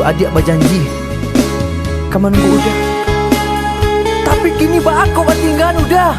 dulu adik berjanji kamu nunggu udah, tapi kini bah aku tinggal udah.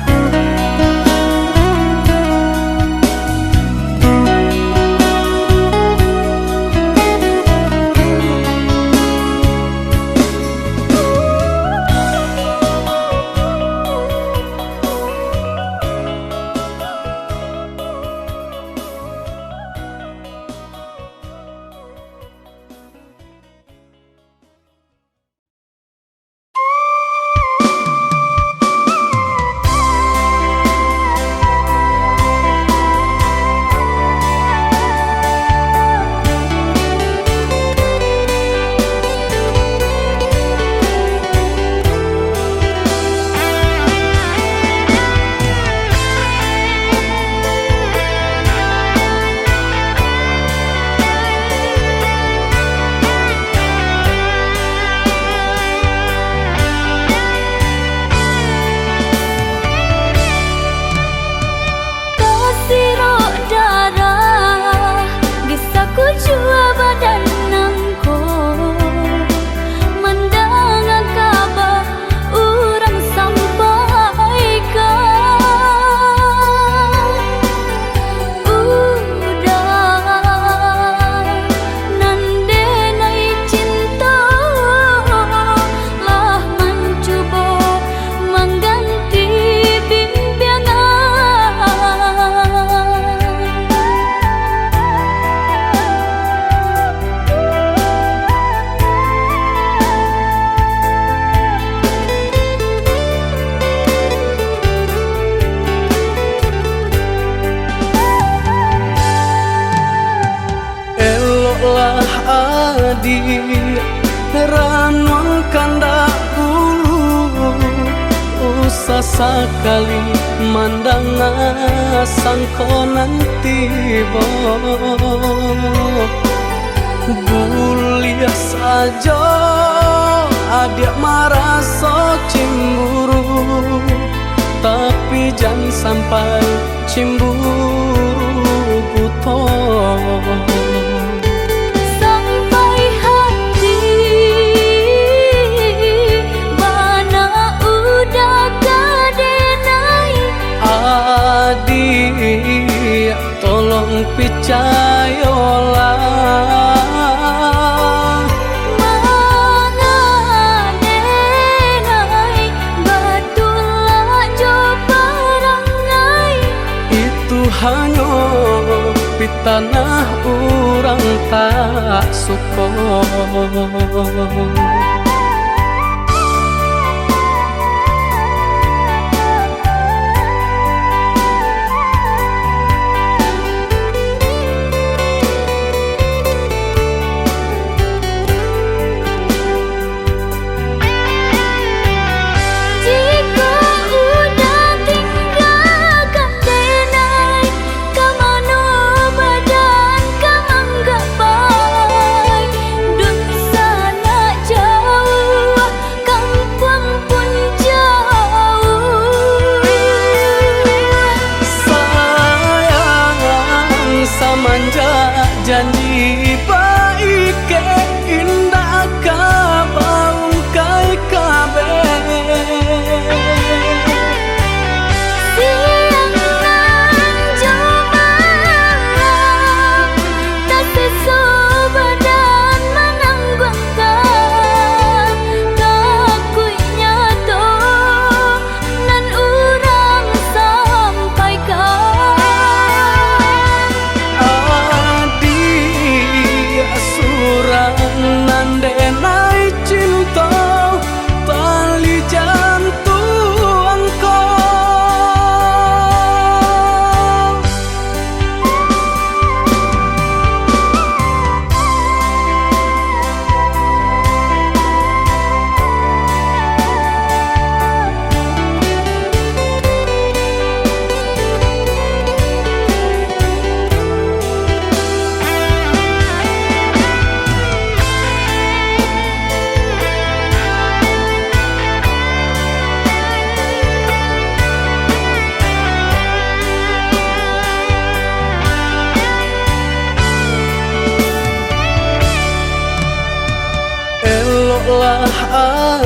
Ranul kandak dulu usah sekali mandang sangko nanti buliah saja adik marah so cemburu, tapi jangan sampai cemburu buto. Adik, tolong percayalah, mengadenai betulah jo perangai. Itu hanya pitanah orang tak suka. Dun sana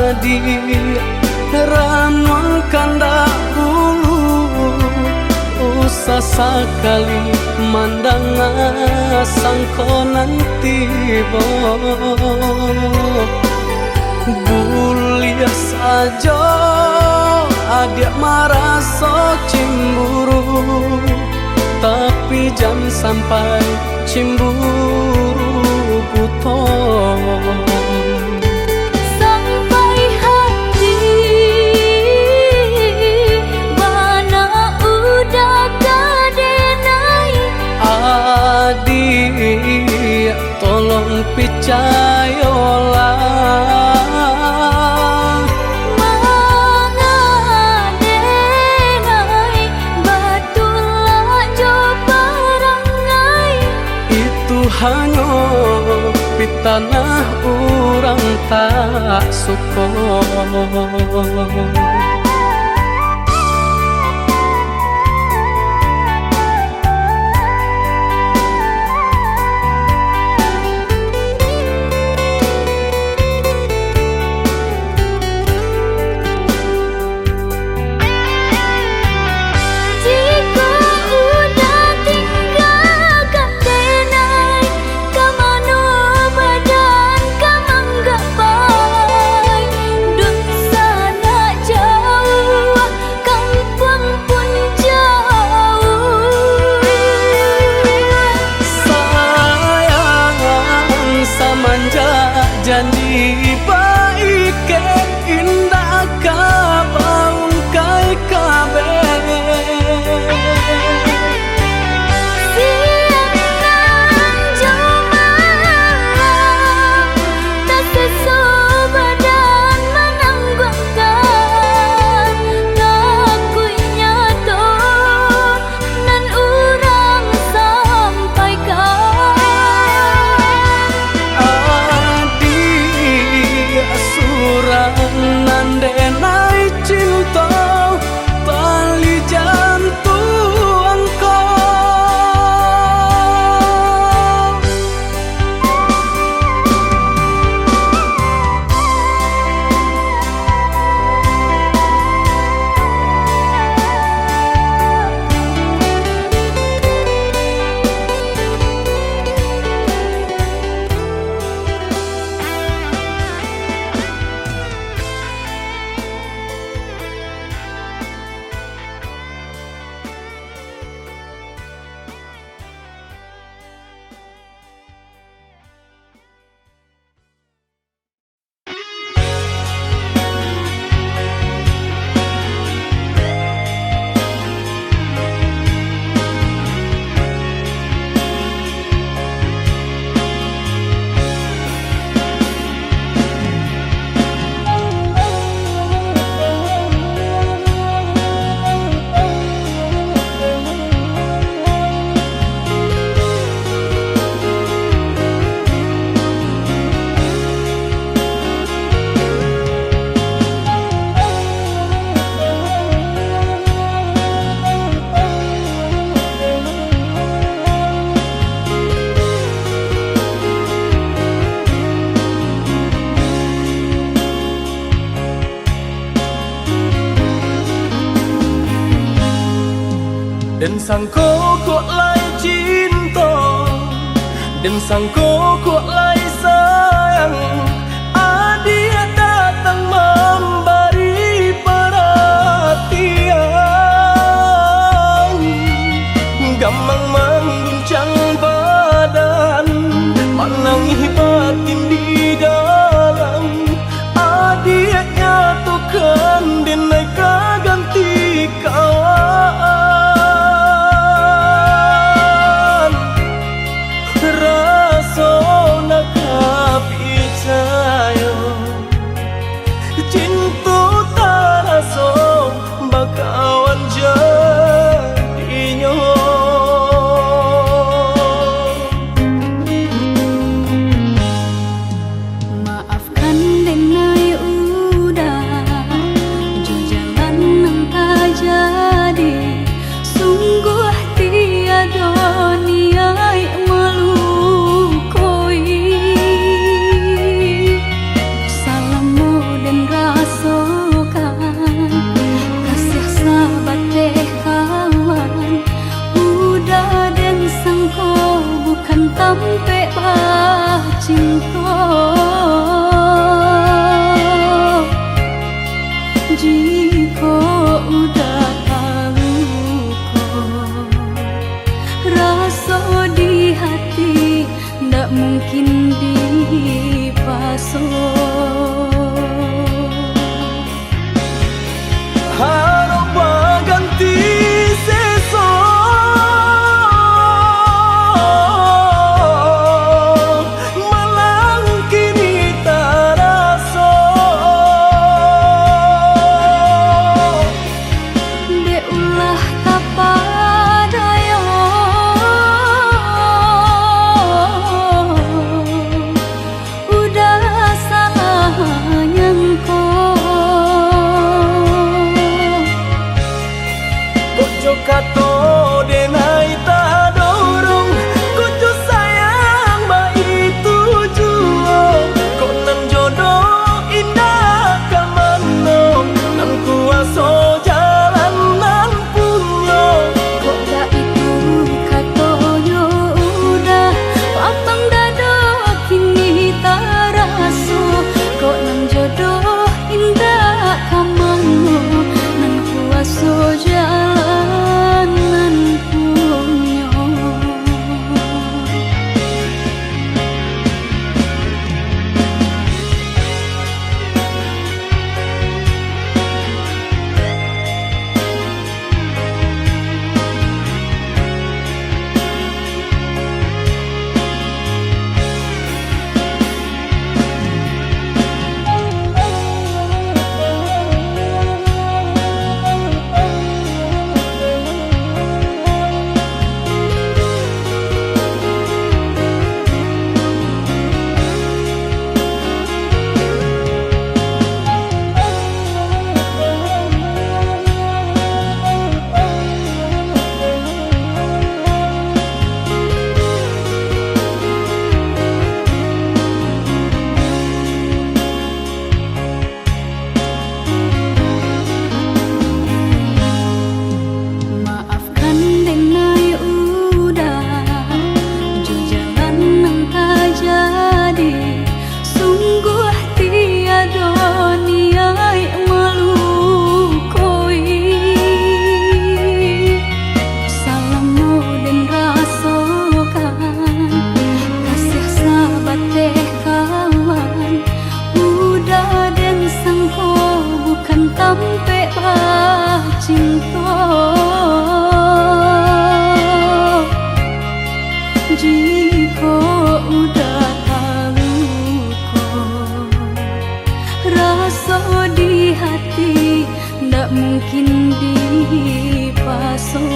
adi ranuang kanda bulu usah sekali mandang sangko nanti bulia saja adik merasa cemburu, tapi jangan sampai cemburu buton. Sampai hati mana udah kadenai Adik tolong percayalah hanya pitanah orang tak suka. Janji baik indah kabaung kai kabe siang jumalam tak sesobadan menanggungkan ngakuinya tuh nan urang sampaikan nandenai cinta tali jantung dan sangko kok lai cinta dan sangko kok lai sayang adik datang memberi perhatian gampang mengguncang badan menangis batin di dalam adik nyatukan denai ganti kawan maafkan denai udah jo jalan Jika udah terluka, rasa di hati ndak mungkin dipasung. Harap ganti sesok, malang kini terasa. Dek ulah tapadaya, udah salah nyangka. Kojo kato denai tak dorong, kojo sayang ba itu juo. Kok nan jodoh indah kamano, nan kuaso jalan nan punyo. Kok dak itu katonyo udah lapang dado kini taraso. Kok nan jodoh indah kamano, nan kuaso jalan nan punyo. Maafkan denai udah, jo jalan nang tak jadi. Sungguh tiada niat melukoi. Salamu dan rasakan kasih sahabat teh kawan. Udah dan sangko bukan tampe cinta. Jika udah terluka, rasa di hati ndak mungkin dipasung.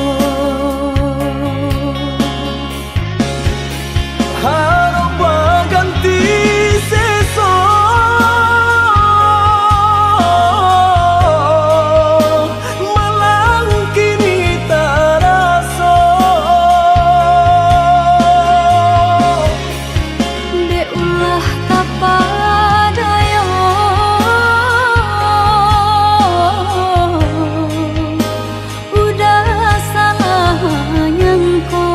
Harap ganti sesok, malang kini terasa. Dek ulah tapadaya, udah salah nyangka.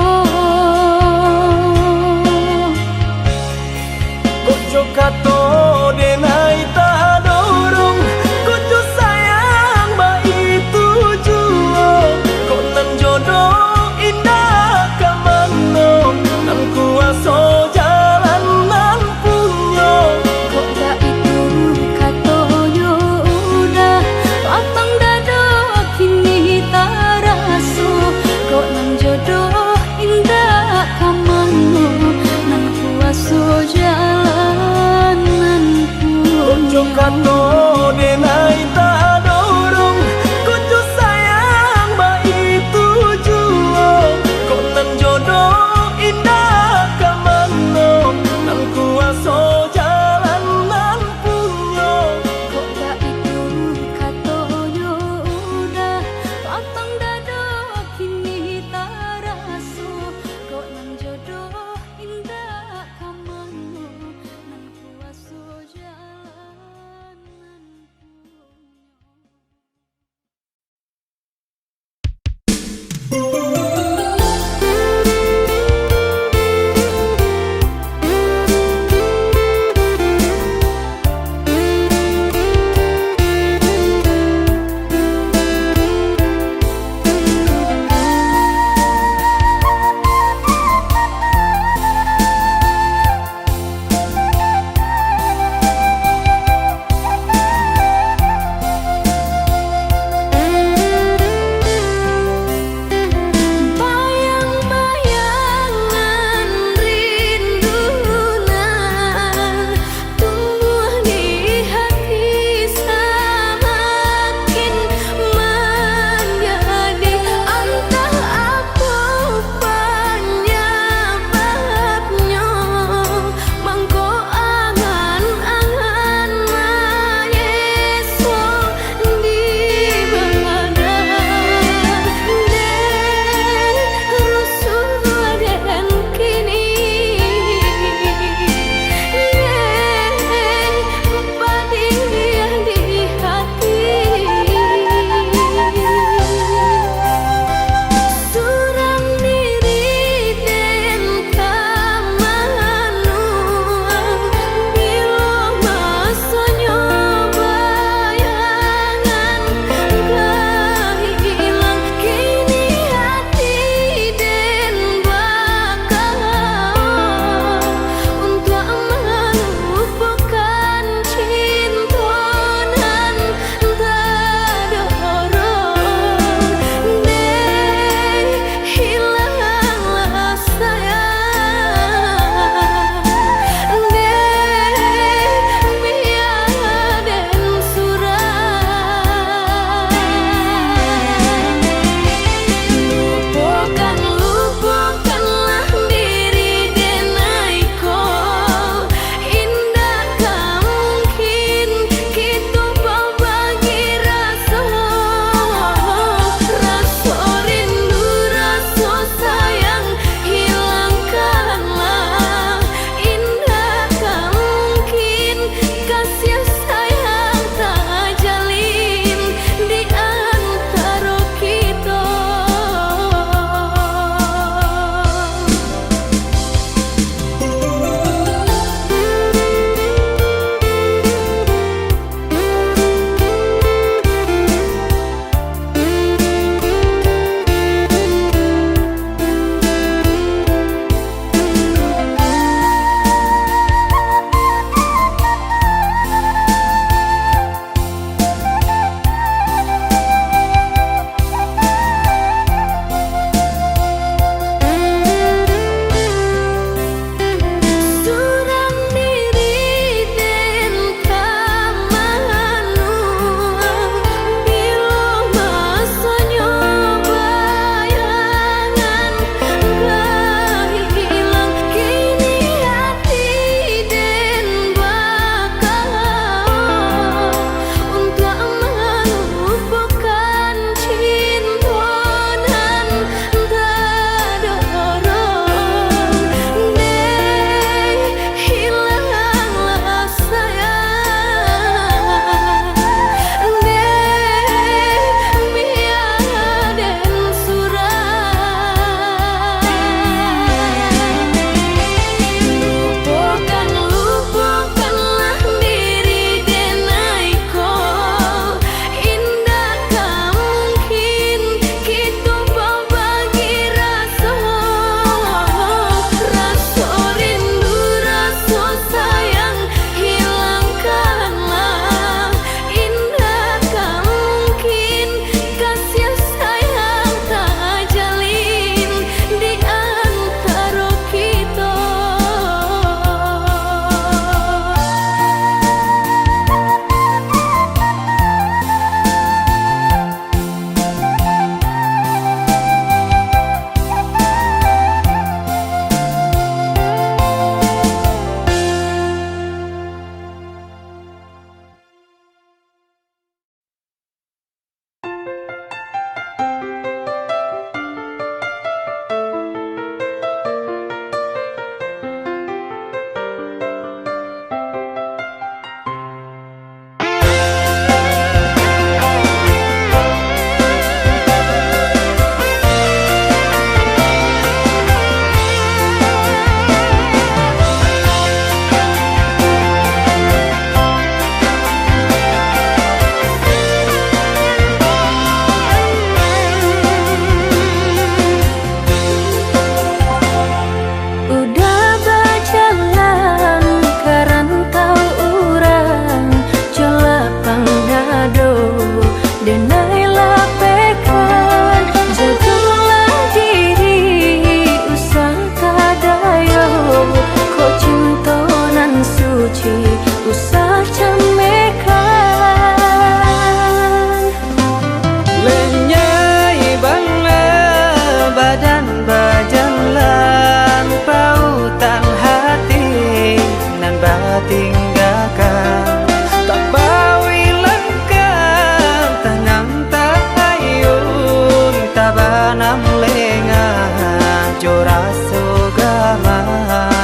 tanam lengah joraso gama.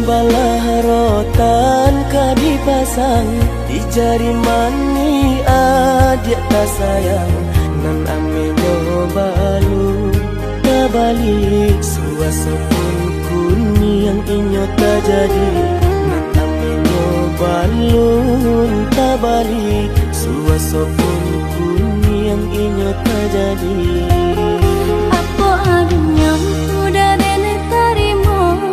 Balah rotan ka dipasang di jari mani adik tak sayang nan amenyo balu tak balik suasa pun kuni yang inyo tak jadi nan amenyo balun tak balik suasa pun kuni yang inyo tak jadi. Apa adanya udah nenek tarimo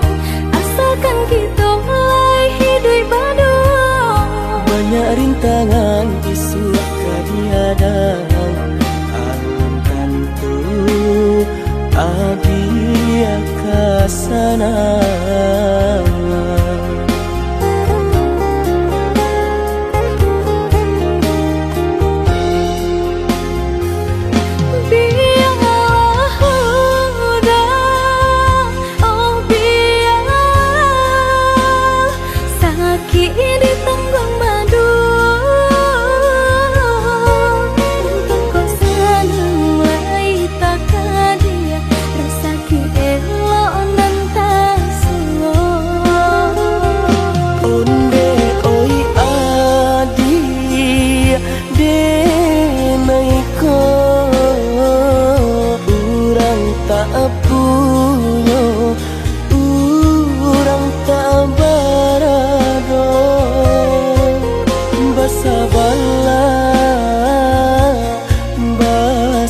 asalkan kita mulai hidup baru. Banyak rintangan isu kadihadang alun tentu adia kasana.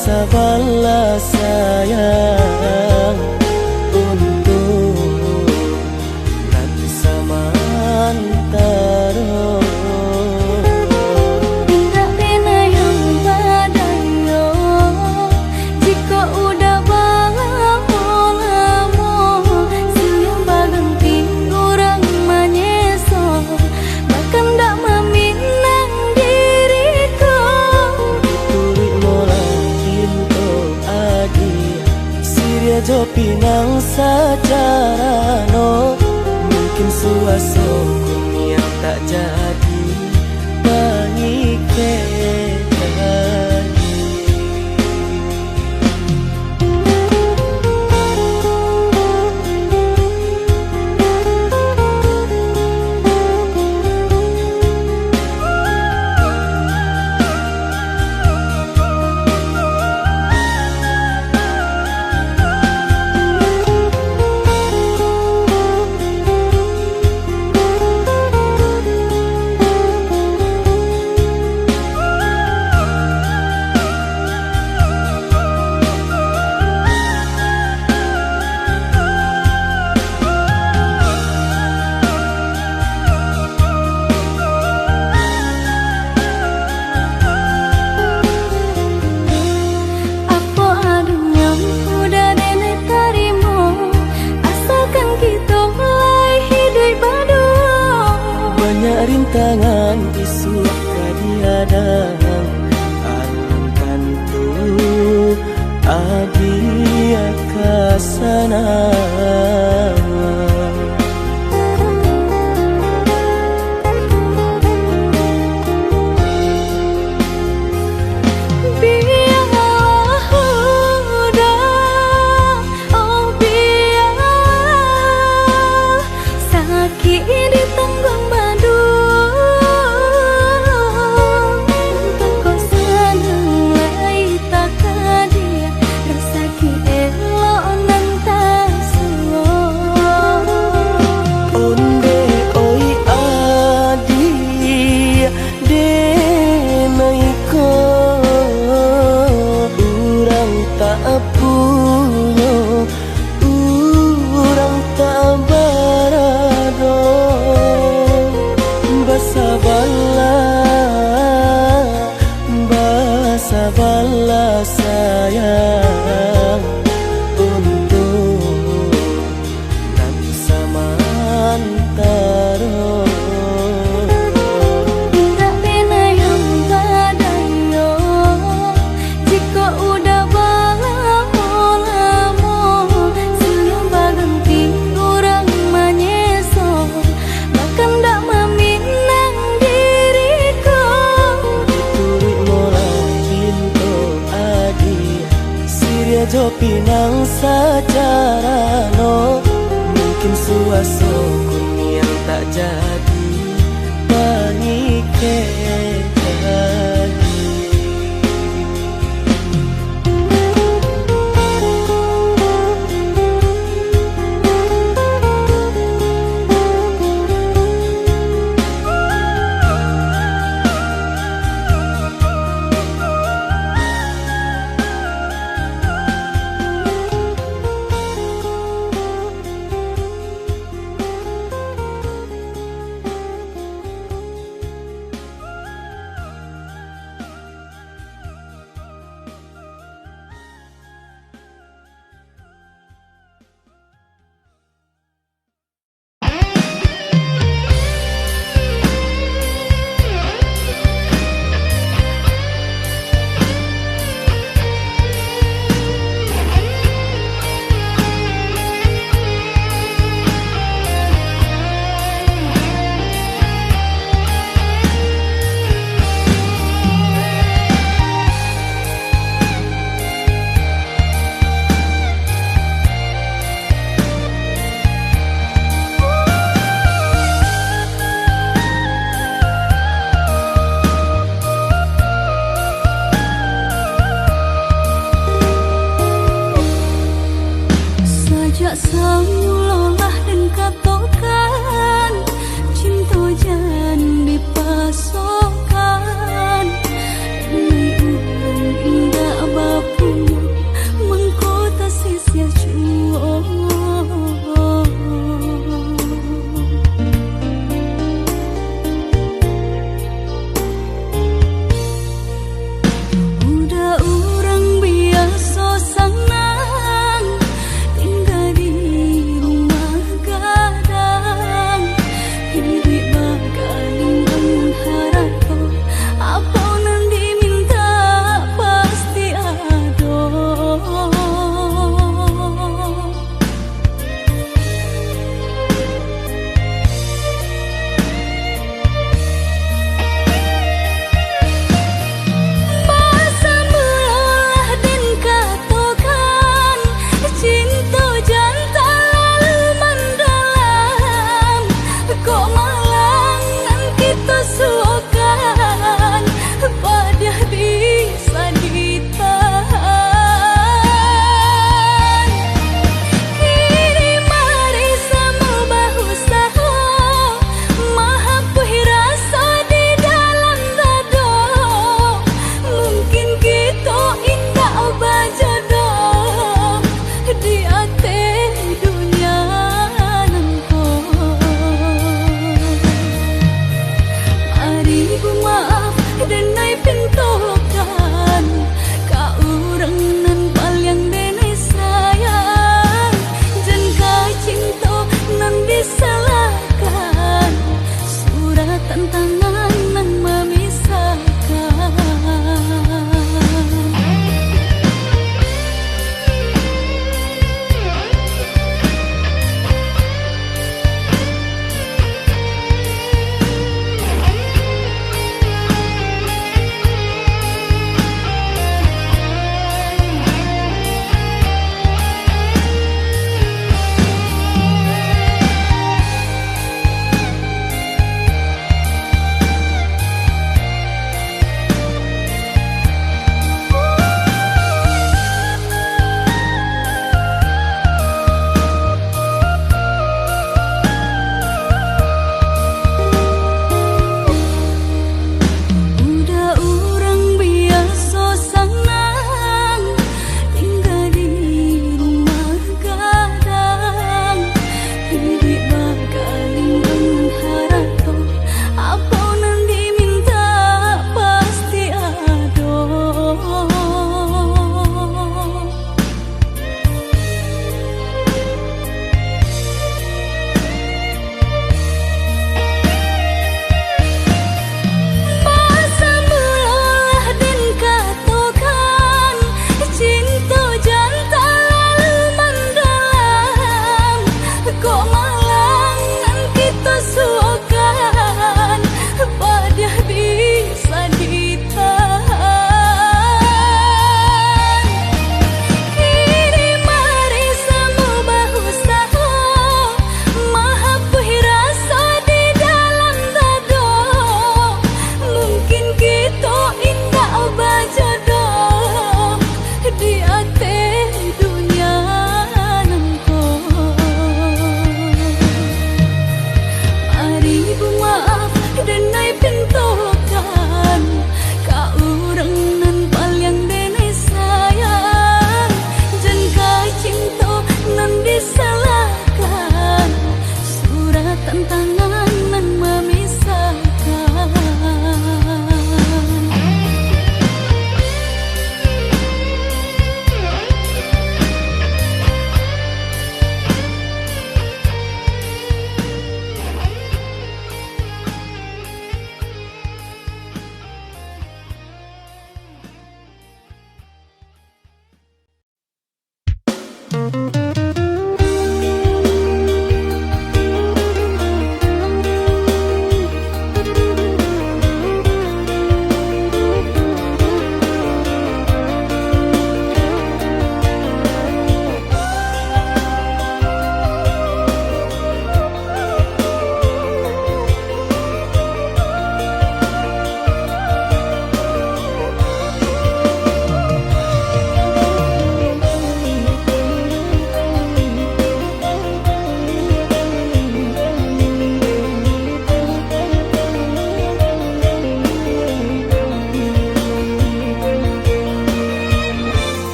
Sabarlah sayang untuk nanti samantara. Tidak pena yang badayo jika udah lamo siang baganti orang manyeso bahkan tak meminang diriku. Turik mola Siria jo pinang secara no mungkin suaso yang tak jadi mengikat. Rintangan isu kadihadang alun tentu adia kasana. Sabarlah sayang untuk nanti samantara. Tidak pena yang badayo jika udah lamo siang baganti orang manyeso bahkan tak meminang diriku. Diturik mola Siria jo pinang secara no mungkin suaso jadi pengikir lagi.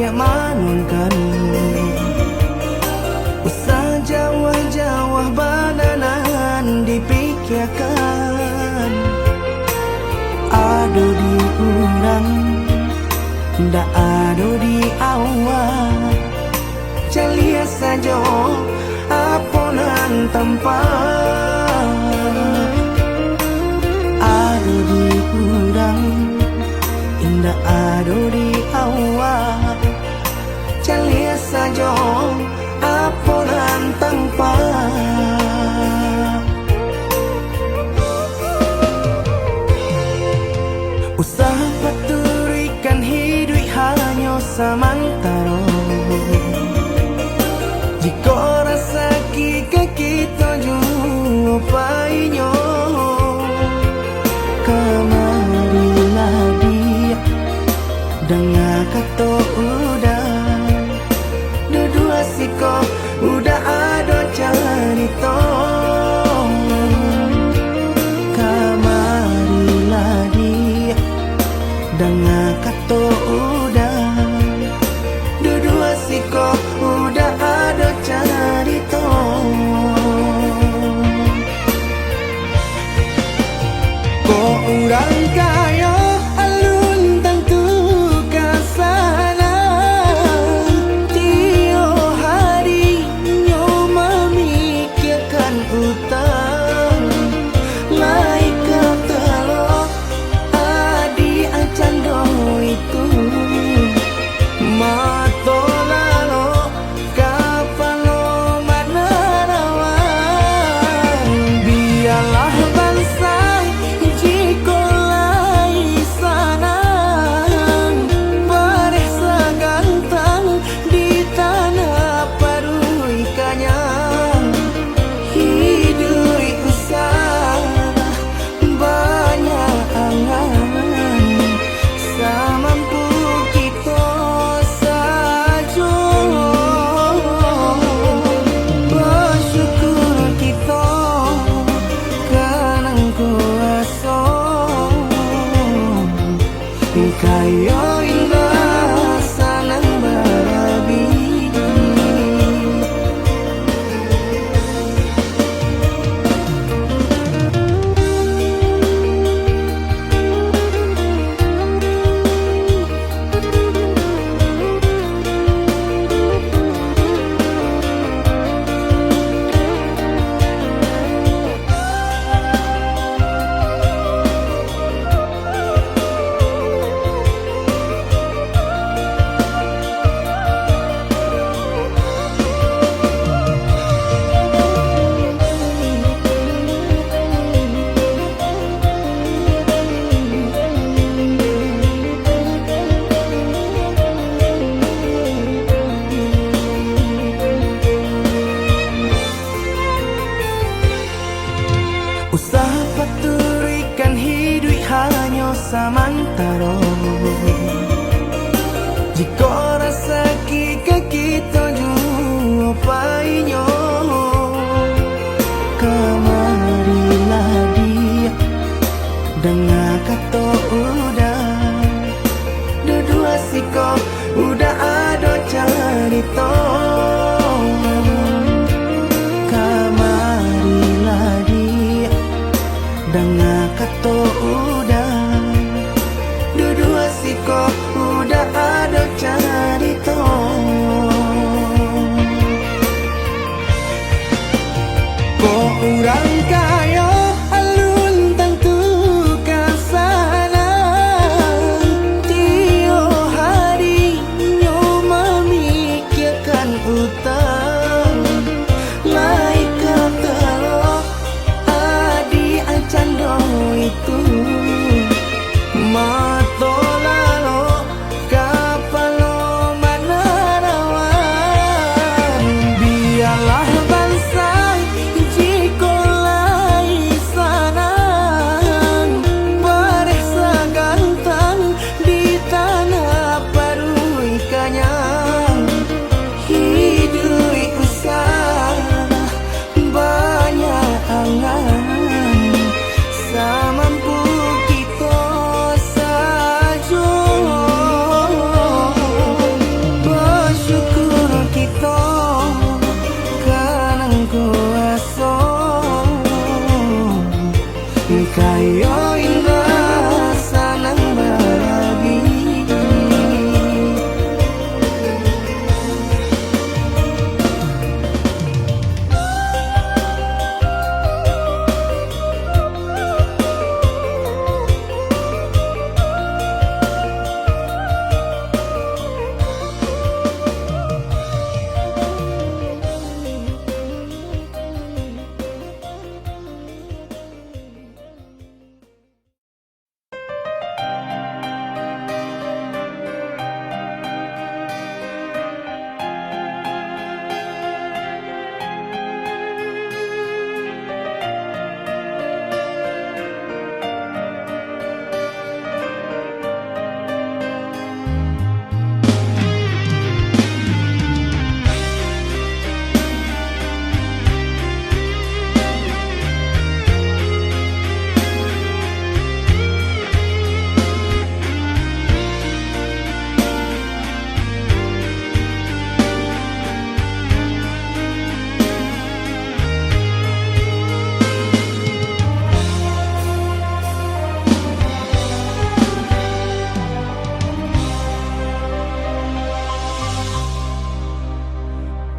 banyak manunkan. Usah jawah-jawah bananan dipikirkan. Ado di urang, ndak ado di awak. Celia saja aponan tempat. Ado di urang, ndak ado di awak. Celia saja aponan tempat. Usah paturikan hidup hanya samantara. Jika rasa kita jumpai-nya, kemarilah dia dengar kata udah. Dua siko udah ada cerita. Kemarilah dia dengar kata udah. Dua siko udah ada cerita. Kok orang kaya alun tentu kasana. Tiap hari nyo memikirkan utang. Laik ketelo adi acan do itu. Mato lalo kapalo manarawan. Biarlah bangsa jika lai sana bareh sagantang di tanah parui kanyang. Hidup usah banyak angan, samampu kita saja. Bersyukur kita kanang kuasa. Kaya indah sanang barabi. Usah paturikan hidup hanya samantara. Jika rasa kita jumpai-nya, kemarilah dia dengar kata udah. Dua siko udah ada cerita. Kemarilah dia dengar kata udah. Dua siko udah ada cerita. Kok orang kaya alun tentu kasana. Tiap hari nyo memikirkan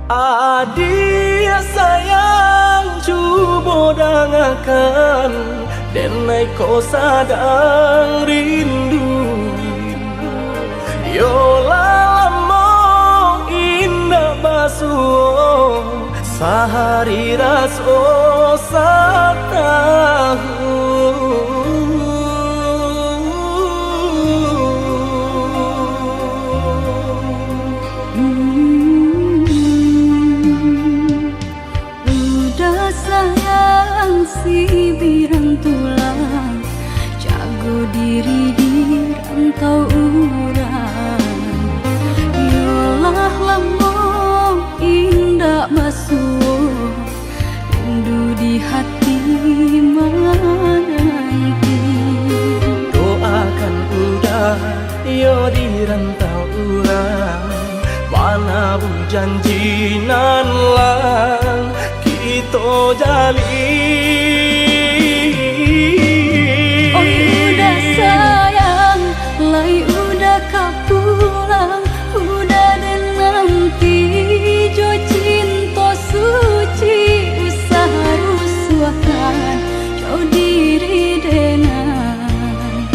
Adia sayang cuba dengarkan, denai kau sadang rindu. Yola lama indah basuh, sehari raso satahu. Udah sayang si birang tulang, jago diri di rantau urang. Yolah lamo indah basuh, rindu di hati menanti. Doakan udah yo di rantau urang, mana bu janji nan lang kita jalin. Oh udah sayang, lai udah kau pulang, udah dan nanti jo cinta suci usaha rusuhkan jauh diri denai,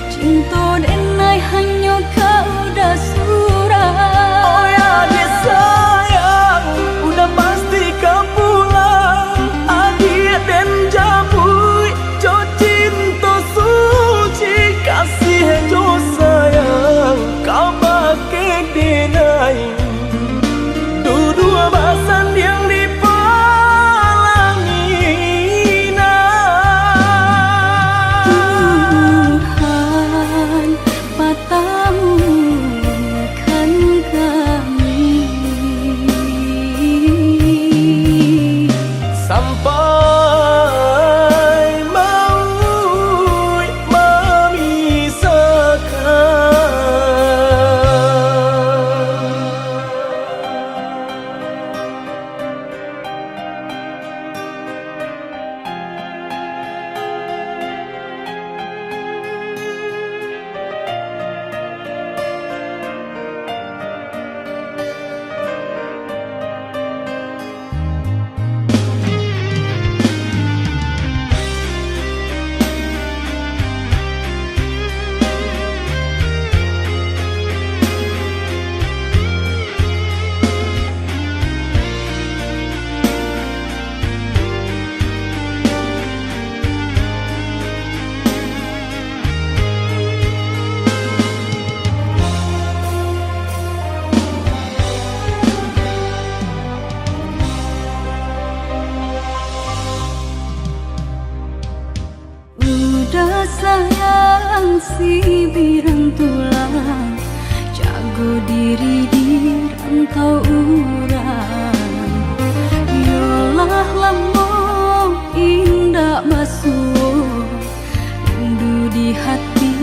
cinta denai hanya kau udah surah. Oh ya dia sayang, udah pasti kau pulang. Adik dan jabui, jo cinta suci kasih jo sayang, kau pakai denai. Dua basan yang dipalangi Tuhan patahkan kami sampai maut Udah sayang si birang tulang, jago diri di rantau urang. Yolah lamo indah basuh, rindu di hati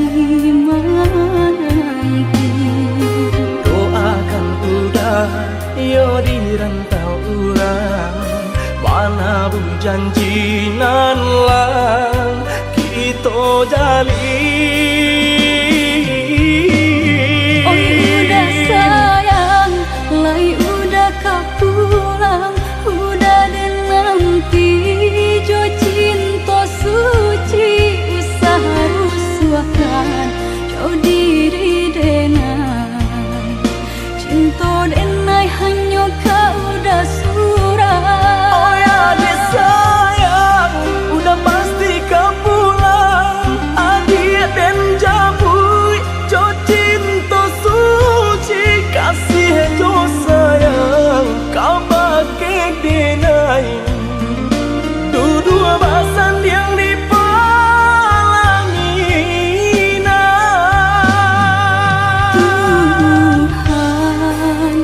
menanti. doakan udah yo di rantau urang, mana bu janji nan lang kita jalin. Oh udah sayang, lai udah kau pulang, udah dan nanti jo cinta suci usaha rusuhkan jauh diri denai, cinta denai hanya kau udah surah. Oh ya dia sayang, udah pasti kau pulang. Adik dan jabui, jo cinta suci kasih jo sayang, kau pakai denai. Dua basan yang dipalangi Tuhan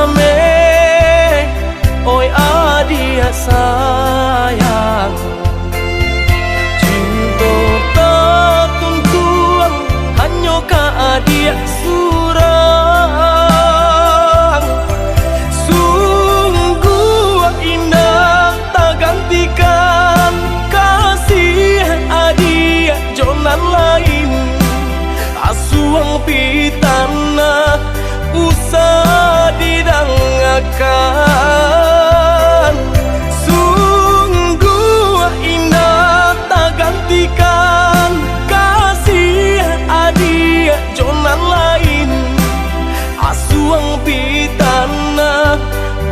came, oi adia sayang. Cinta tak tuntuang, hanya ka adia surang. Sungguh indah tak gantikan kasih adia jonan lain. Asuang pitana usah didangakan. Sungguh indah tak gantikan kasih adia jonan lain. Asuang pitana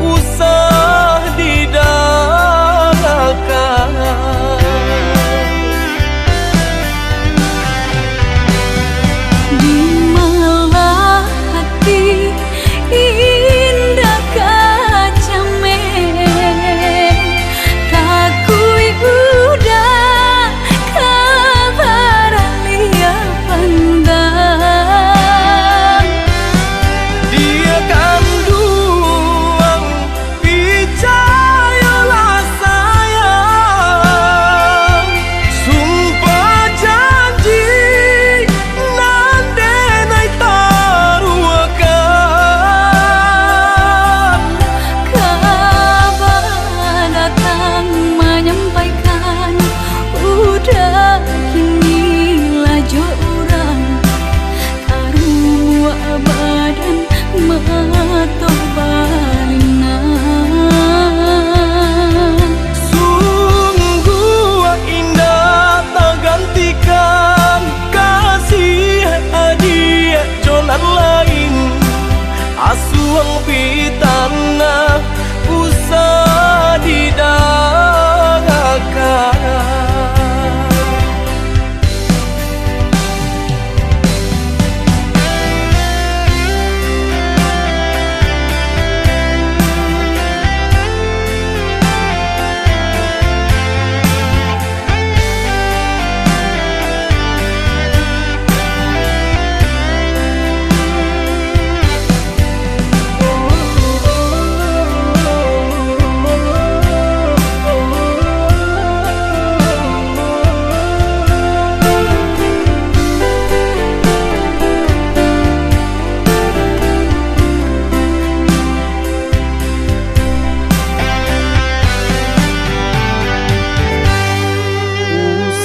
usah didangakan. Di malah hati indah kacame, takui udah kabar lia pandang. Dia kanduang percayalah sayang. Sumpah janji nande nai taruakan. Kabar datang menyampaikan udah kini laju orang karua badan mato balinan. Sungguh indah tak gantikan kasih adia jonan lain. Asuang pitana usah didangakan.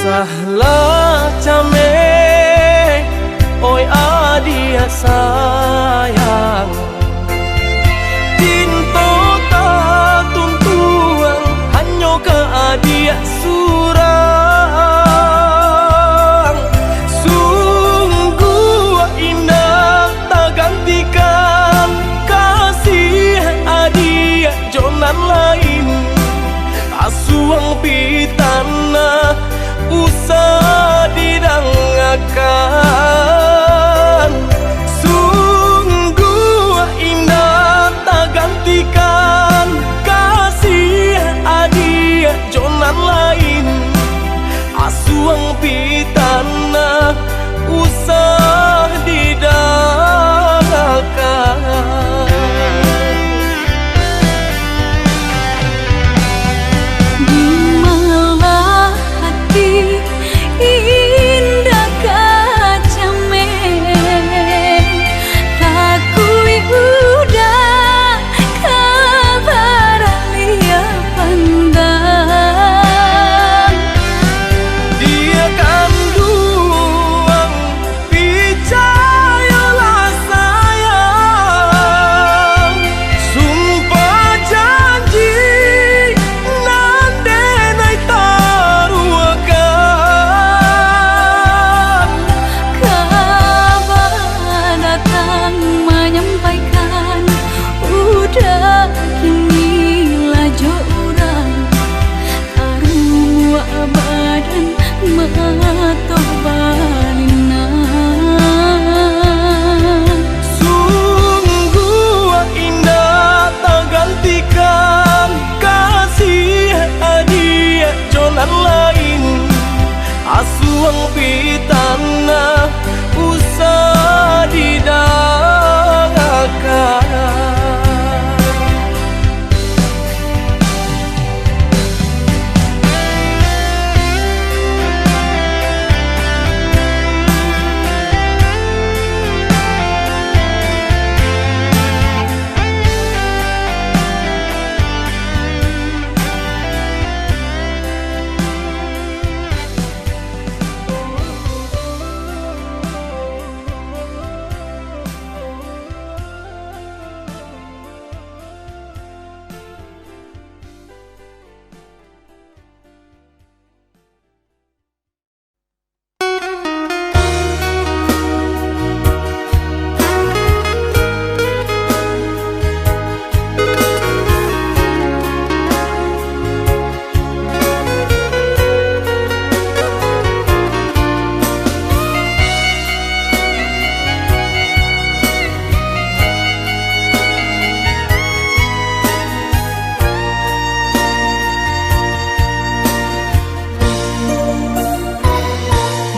Usahlah came, oi adia sayang. Cinta tak tuntuang, hanya ke adia surang. Sungguh indah tak gantikan kasih adia jonan lain. Asuang pitana usah didangakan. Sungguh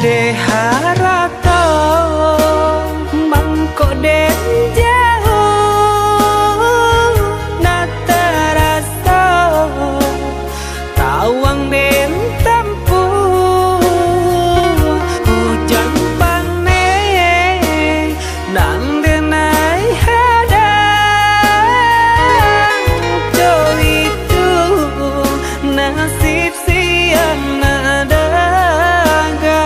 de harato mangko den jauh na terasa tawang den tempuh hujan panen nan denai hadang jo itu nasib siang nadaga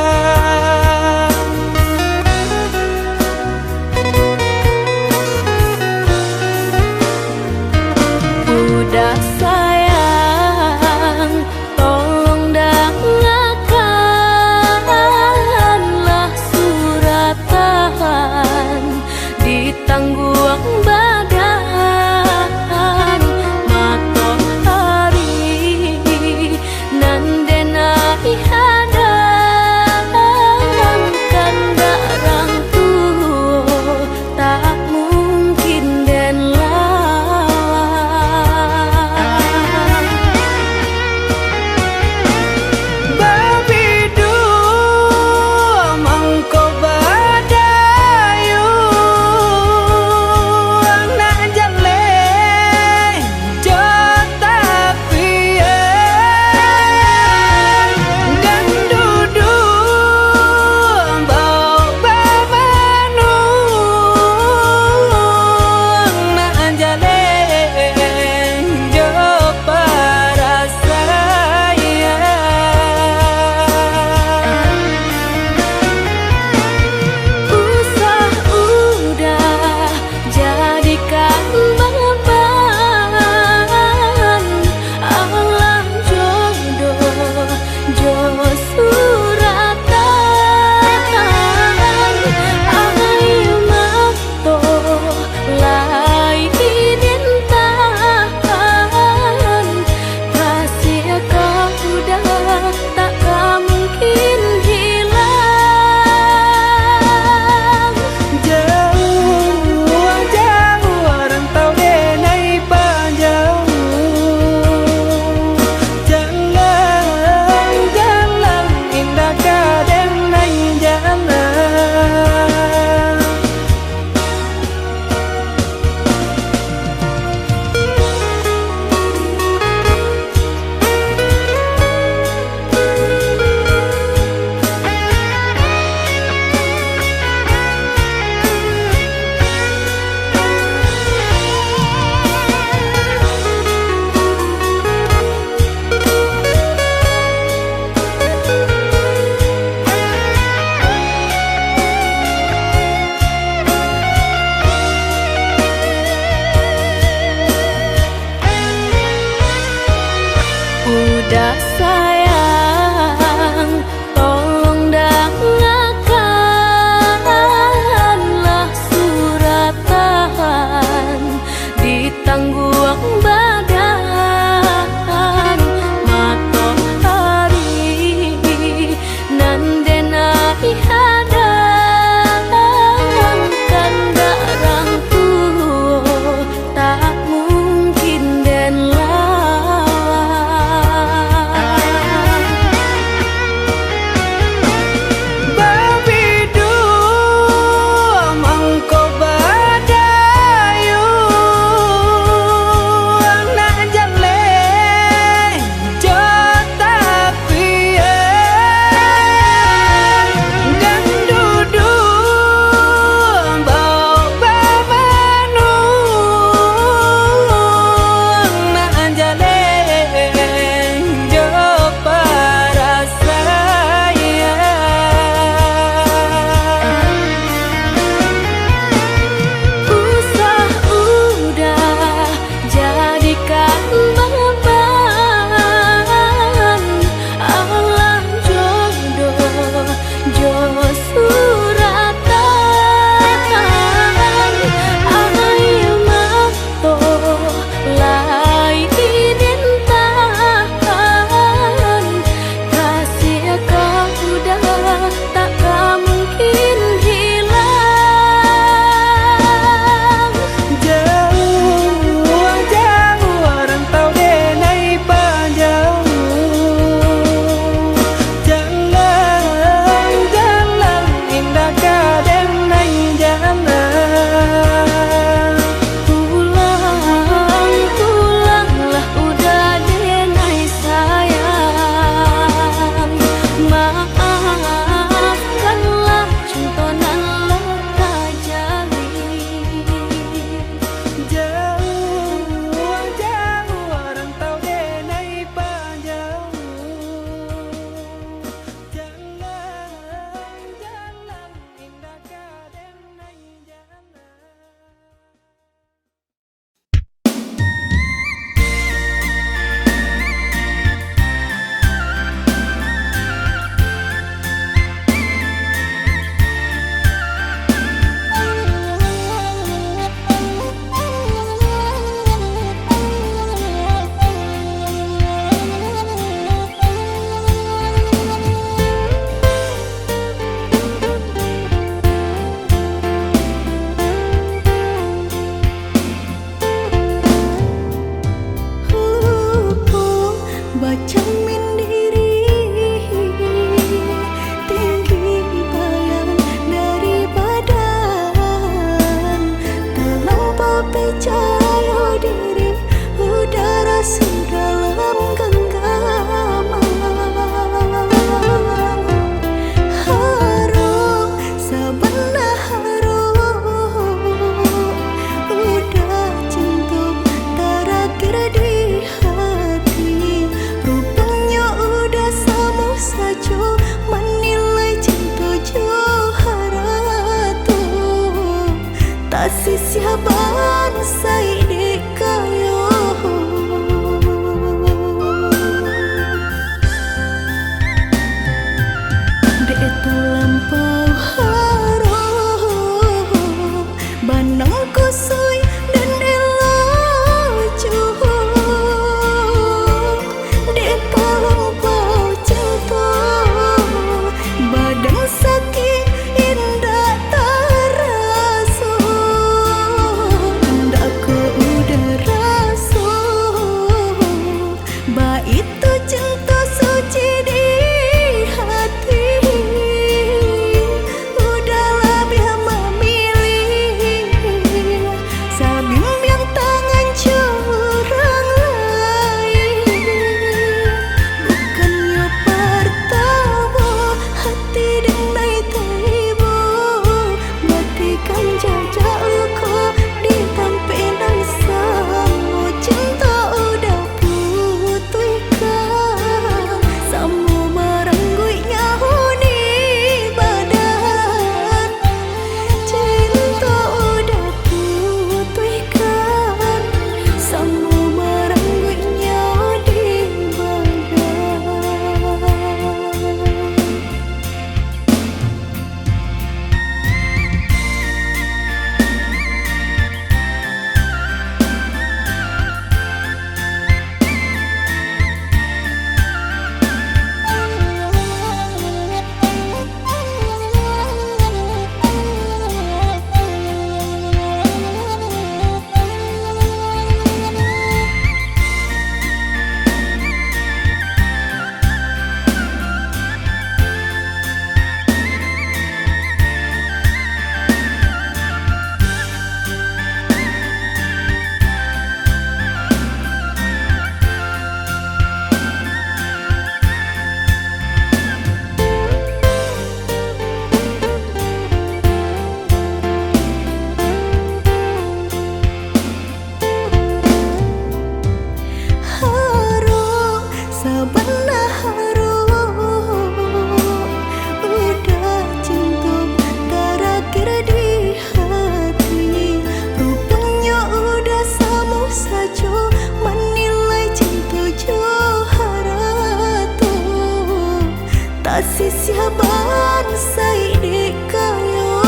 kasih siaban sai di kayo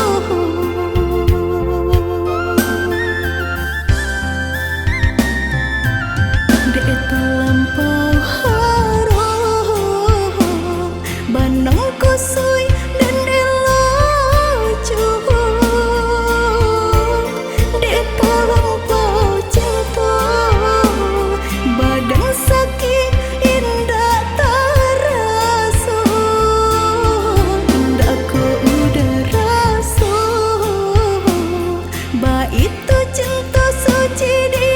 dek terlampau harum banang kusui dan dilucu dek terlampau cinta badan sakit indah terasa indah ku udah rasa ba itu cinta suci di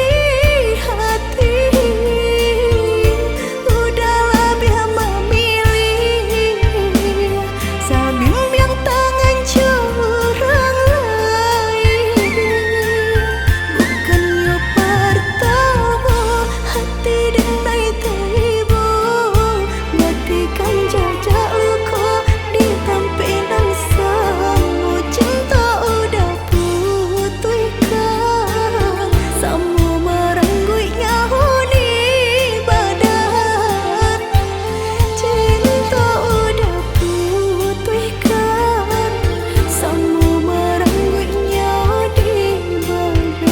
hati udahlah biar memilih sambil yang tangan curang lain bukannya pertama hati denai tiba matikan jajak luka di tampilan semua cinta udah putihkan semua merenggut nyawa di badan cinta udah putihkan semua merenggut nyawa di badan.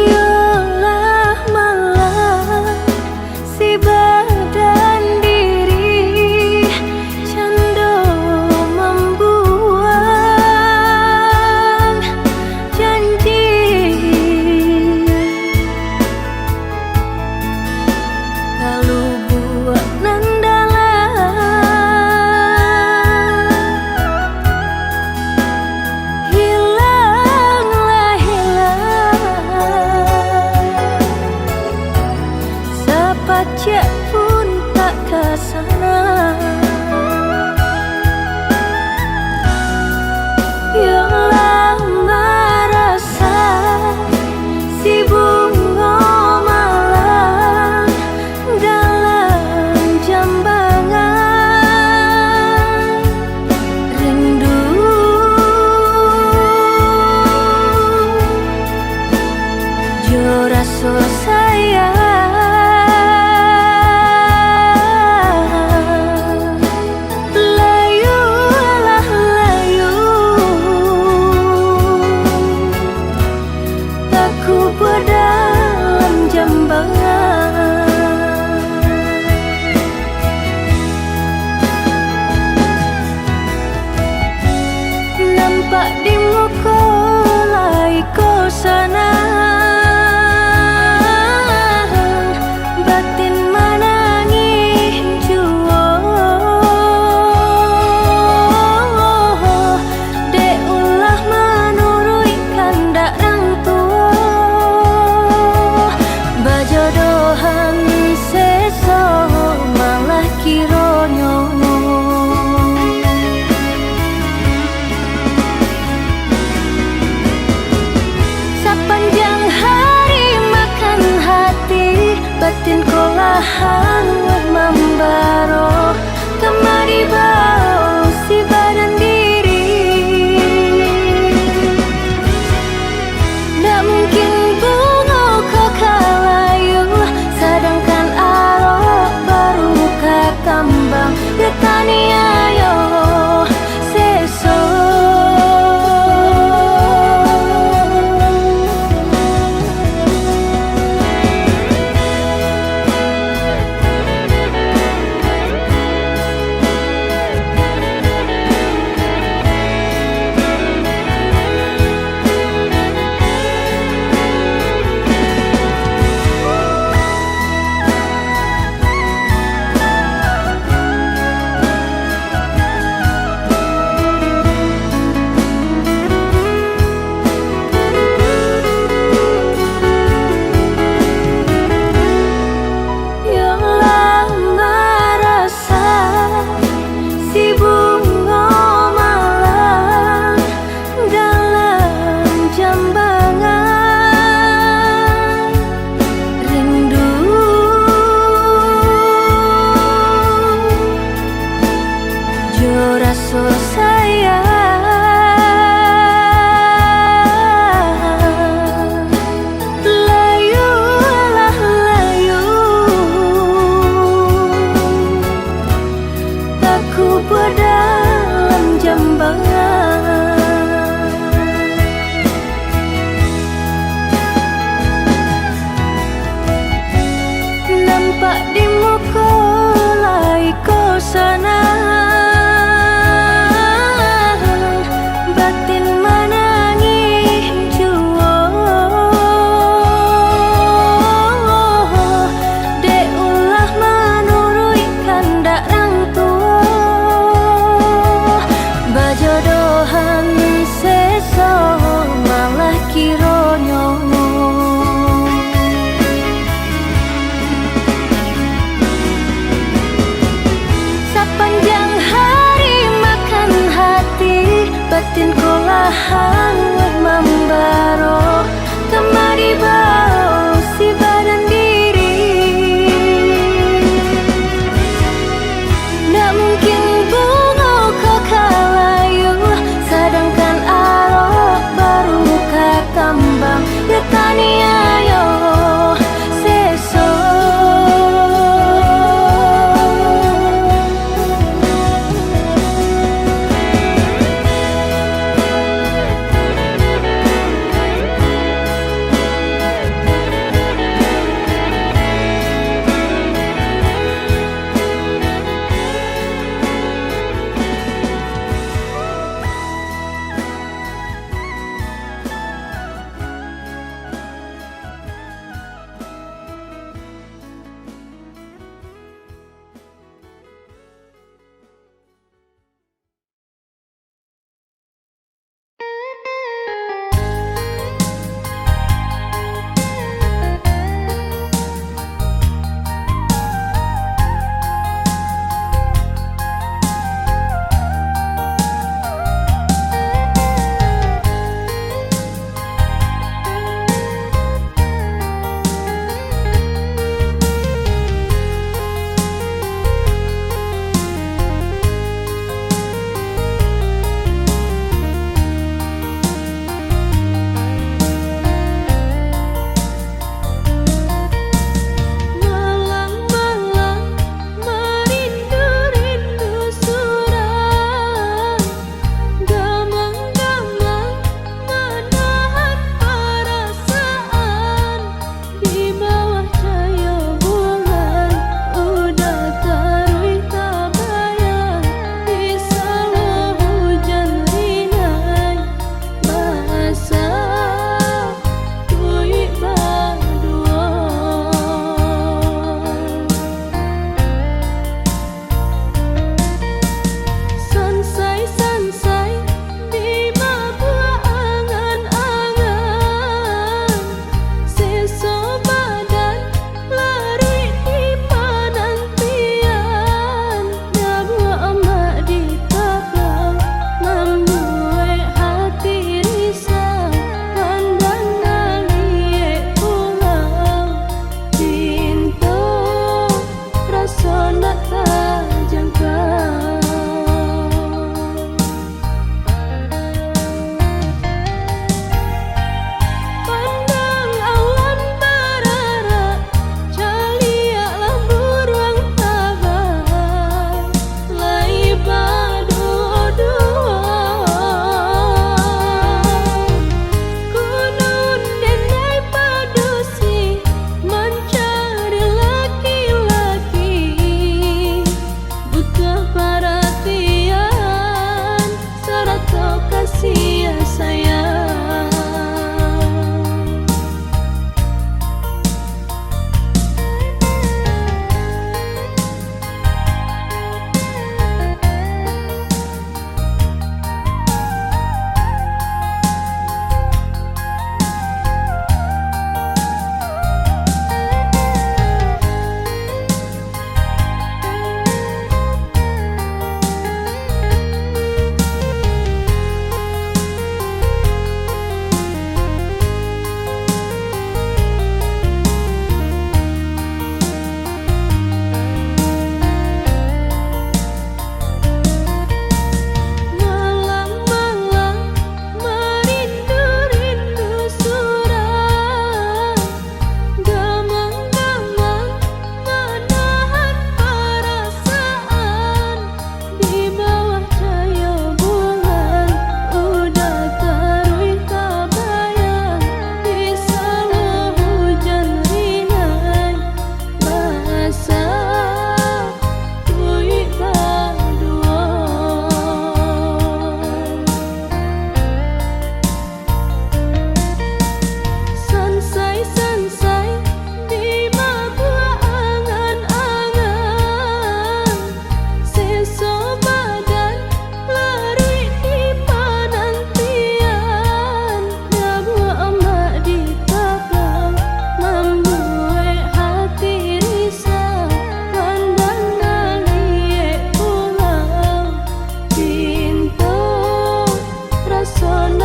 Iyalah malah si badan diri cando membuang janji lalu buat nandalan hilanglah sepacak pun tak kesana yang lama rasa si bunga malam dalam jambangan rindu jo rasa sayang layulah layu aku berdalam jambangan nampak di muka laiku sana batin menangis jua dek ulah menurut kandak orang tua bajodohan seso malah kironyo sepanjang hari makan hati batin kolahan membaro kemari bau si badan diri ndak mungkin bunga kau kalayu sedangkan arok baru kekambang getani ayo seso batin lahang membaro kemari bau si badan diri. Nggak mungkin bunga kau kalayu, sedangkan aro baru kekembang. Ya tania yo seso.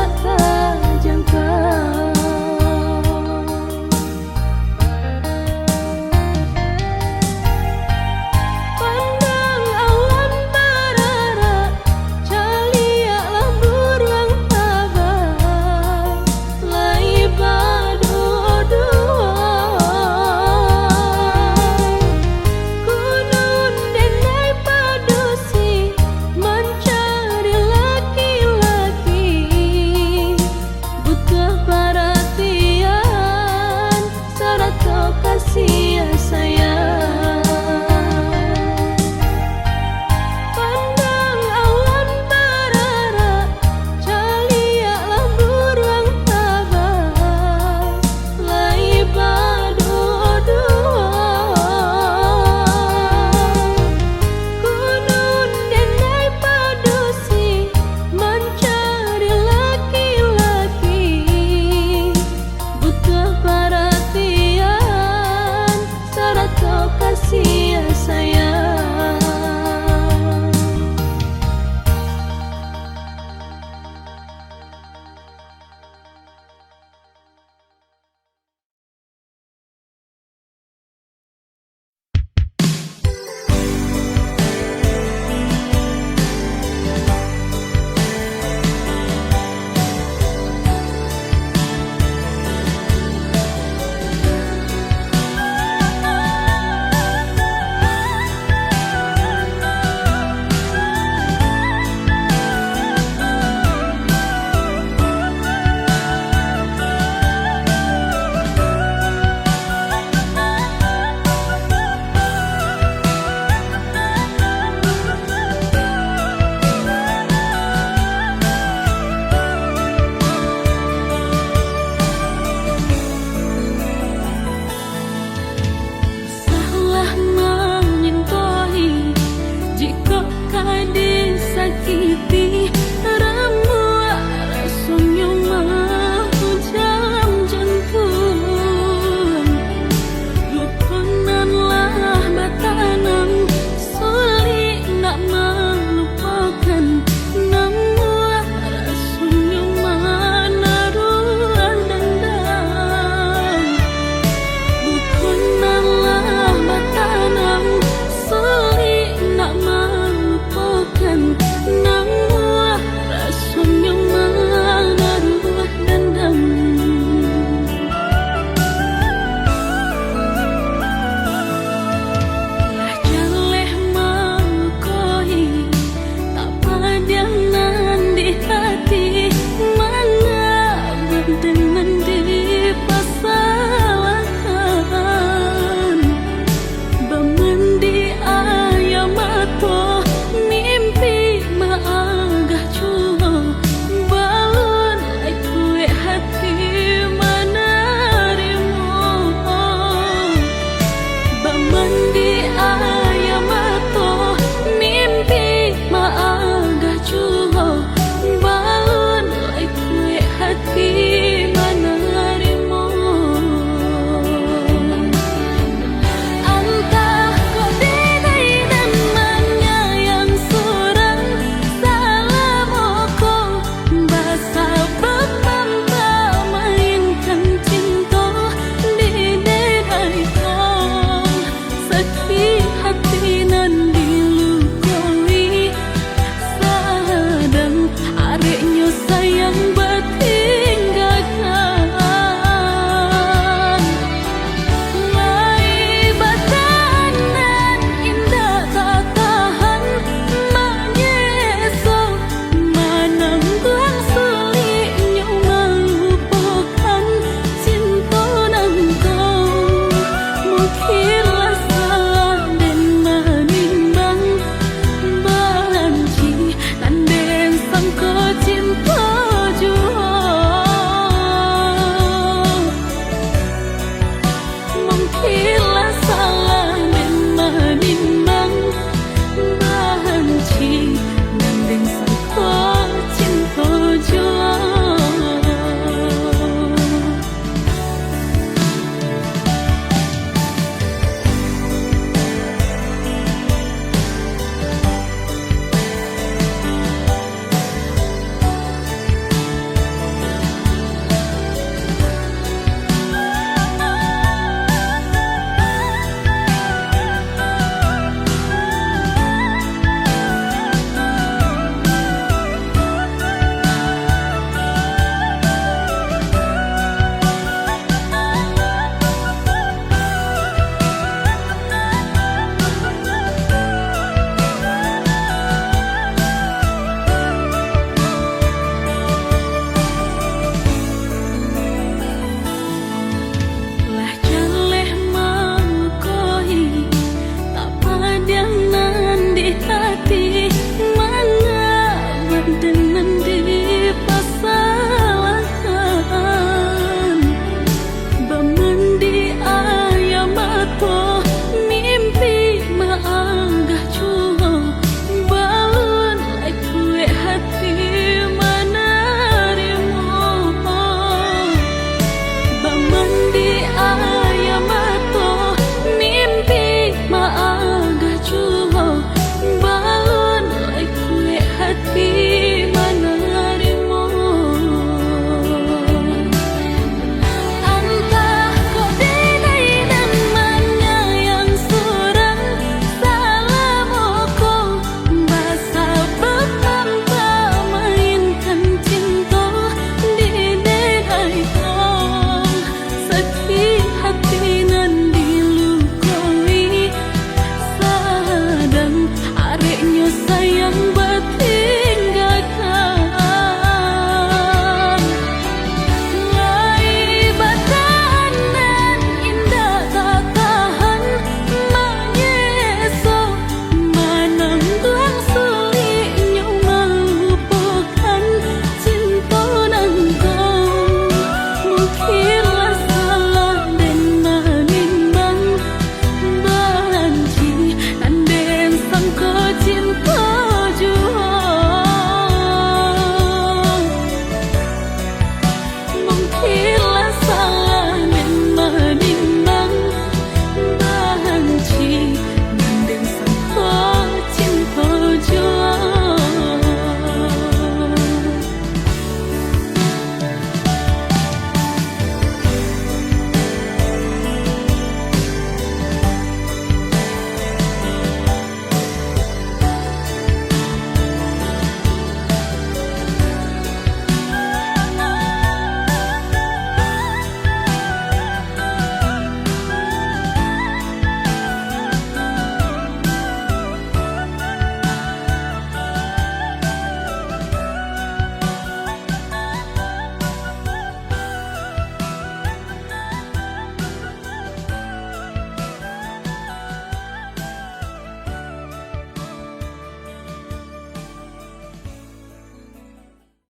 mata